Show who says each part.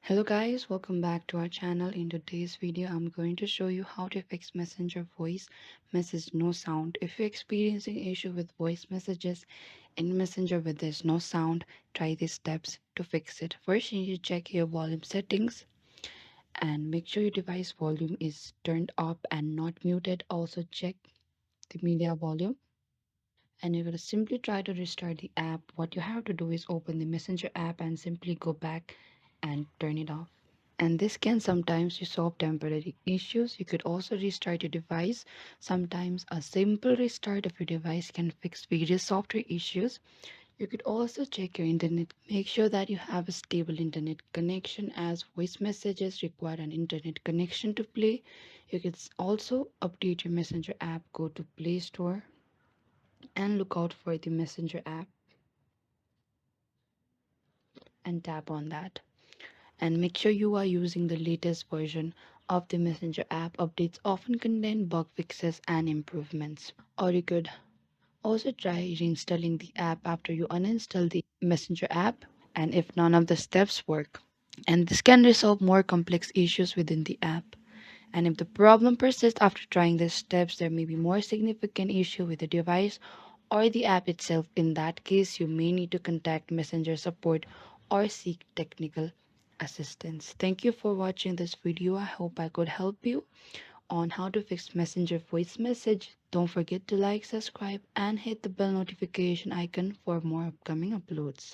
Speaker 1: Hello guys, welcome back to our channel. In today's video, I'm going to show you how to fix Messenger voice message no sound. If you're experiencing issue with voice messages in Messenger where there's no sound, try these steps to fix it. First, you need to check your volume settings and make sure your device volume is turned up and not muted. Also check the media volume. And you're going to simply try to restart the app. What you have to do is open the Messenger app and simply go back and turn it off. And this can sometimes resolve temporary issues. You could also restart your device. Sometimes a simple restart of your device can fix various software issues. You could also check your internet. Make sure that you have a stable internet connection as voice messages require an internet connection to play. You could also update your Messenger app. Go to Play Store and look out for the Messenger app and tap on that. And make sure you are using the latest version of the Messenger app. Updates often contain bug fixes and improvements. Or you could also try reinstalling the app after you uninstall the Messenger app, and if none of the steps work. And this can resolve more complex issues within the app. And if the problem persists after trying these steps, there may be more significant issue with the device or the app itself. In that case, you may need to contact Messenger support or seek technical assistance. Thank you for watching this video. I hope I could help you on how to fix Messenger voice message. Don't forget to like, subscribe, and hit the bell notification icon for more upcoming uploads.